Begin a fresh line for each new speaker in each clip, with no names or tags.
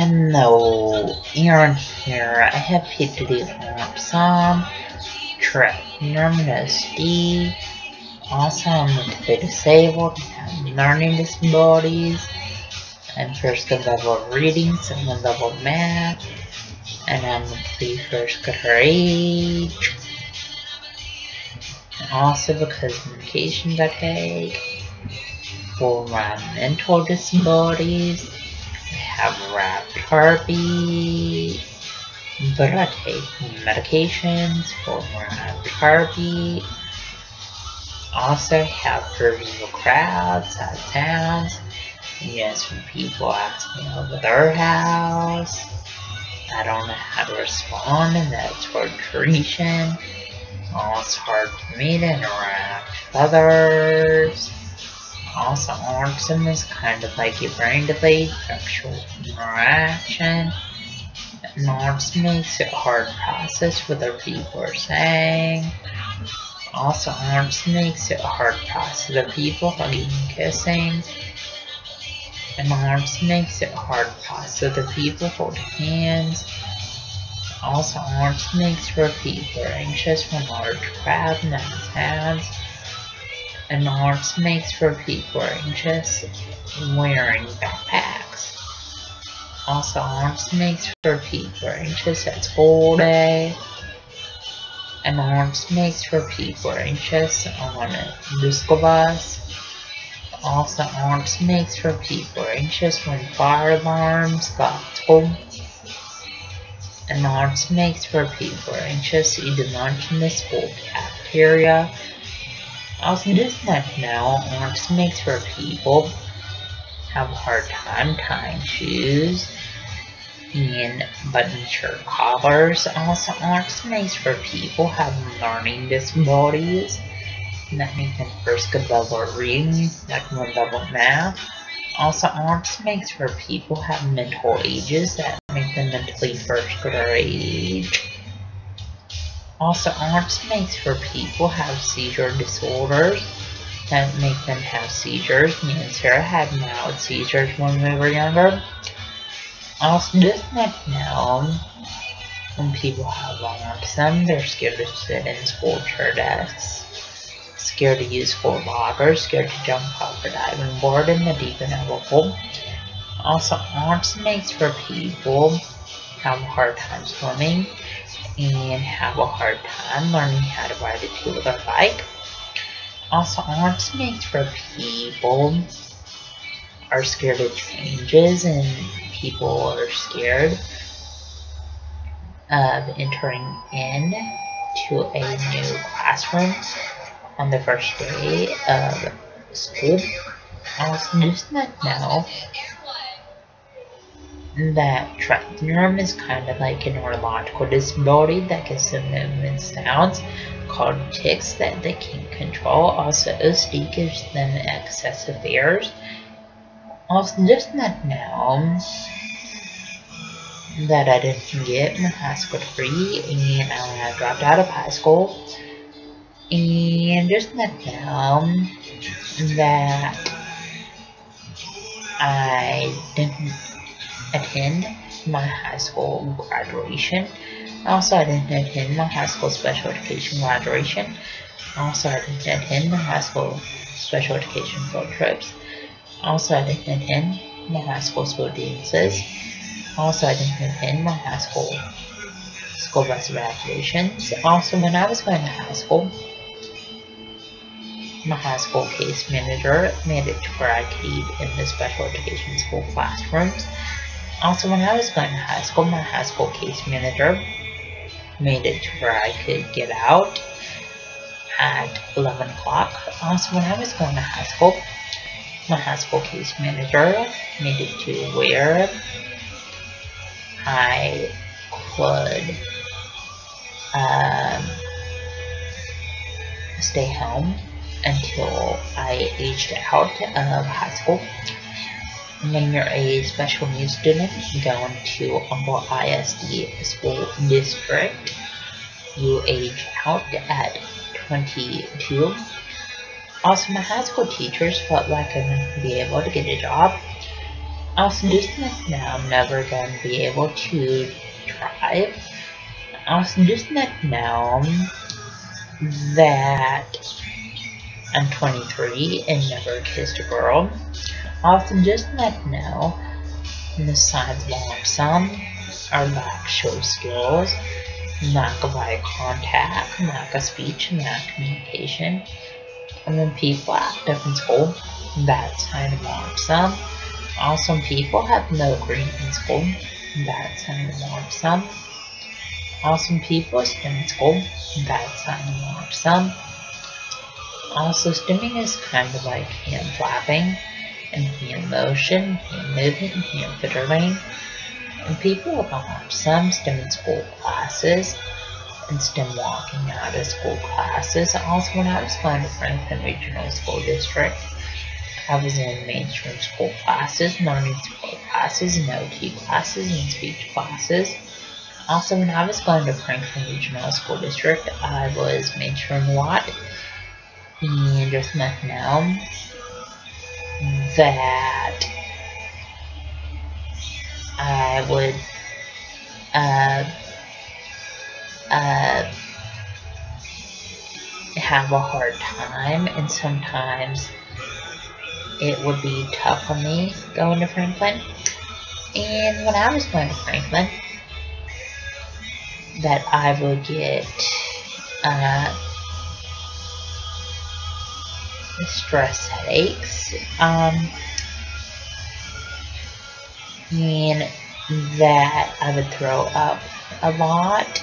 Hello, Aaron here. I have picked the Autism, Tremendous Awesome with the disabled and learning disabilities, and first level reading, second level math, and I'm the first grader age. And also because medications I take for my mental disabilities. I have wrapped therapy, but I take medications for wrapped therapy. Also have cerebral crowds, sad sounds. Yes, when people ask me over their house, I don't know how to respond, and that's frustration. It's hard for me to interact with others. Also, autism is kind of like a brain delayed sexual interaction. And autism makes it hard to process what other people are saying. Also, autism makes it hard to process other people hugging and kissing. And autism makes it hard to process other people holding hands. Also, autism makes where people are anxious when large crowds and sounds. And autism makes where people are anxious wearing backpacks. Also, autism makes where people are anxious at school day. And autism makes where people are anxious on the school bus. Also, autism makes where people are anxious when fire alarms go off school. And autism makes where people are anxious eating lunch in the school cafeteria. Also, just not now, autism makes where people have a hard time tying shoes and button shirt collars. Also, autism makes where people have learning disabilities that make them first good level reading, second level math. Also, autism makes where people have mental ages that make them mentally first grader age. Also, autism makes where people have seizure disorders that make them have seizures. Me and Sarah had mild seizures when we were younger. Also, just not know when people have autism, they're scared to sit in school chair desks, scared to use school lockers, scared to jump off the diving board in the deep end of a pool. Also, autism makes where people have a hard time swimming and have a hard time learning how to ride a two-wheeler bike. Also, autism makes where people are scared of changes and people are scared of entering into a new classroom on the first day of school. Also, just not know that Tourette syndrome is kind of like a neurological disability that gives them movement sounds called tics that they can't control. Also, OCD gives them excessive errors. Also, just not know that I didn't get my high school degree and I dropped out of high school. And just not know that I didn't attend my high school graduation. Also, I didn't attend my high school special education graduation. Also, I didn't attend my high school special education field trips. Also, I didn't attend my high school dances. Also, I didn't attend my high school bus evaluations. Also, when I was going to high school, my high school case manager made it to where I could eat in the special education school classrooms. Also, when I was going to high school, my high school case manager made it to where I could get out at 11 o'clock. Also, when I was going to high school, my high school case manager made it to where I could stay home until I aged out of high school. When you're a special needs student going to Humble ISD school district, you age out at 22. Also, my high school teachers felt like I wouldn't be able to get a job Also, just like now, I'm never going to be able to drive. Also, just like now that I'm 23 and never kissed a girl. Also, just like now, the signs of autism are lack of social skills, lack of eye contact, lack of speech, and lack of communication. And when people act up in school, that's sign of autism. Also, people have no grade in school, that's sign of autism. Also, people stay in school, that's sign of autism. Also, stimming is kind of like hand flapping and hand motion, hand movement, and hand fiddling. And people with autism stem in school classes and stem walking out of school classes. Also, when I was going to Franklin Regional School District, I was in mainstream school classes, learning support classes, and OT classes, and speech classes. Also, when I was going to Franklin Regional School District, I was mainstream a lot. And just like now, that I would have a hard time, and sometimes it would be tough for me going to Franklin. And when I was going to Franklin, that I would get stress headaches, and that I would throw up a lot,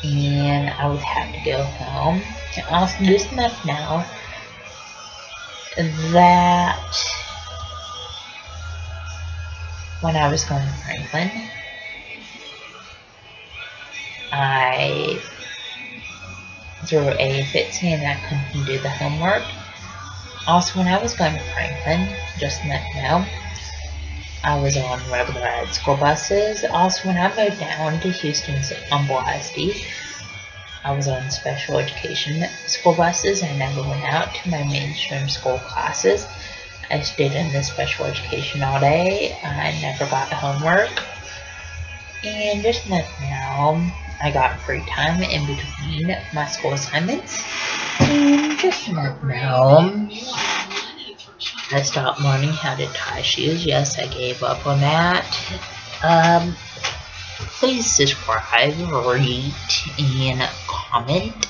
and I would have to go home. And also, just enough now that when I was going to Franklin, I threw a fit saying that I couldn't do the homework. Also, when I was going to Franklin, just like now, I was on regular ed school buses. Also, when I moved down to Houston's Humble ISD, I was on special education school buses. I never went out to my mainstream school classes. I stayed in the special education all day. I never got homework. And just like now, I got free time in between my school assignments. And just like now, I stopped learning how to tie shoes. Yes, I gave up on that. Please subscribe, rate, and comment.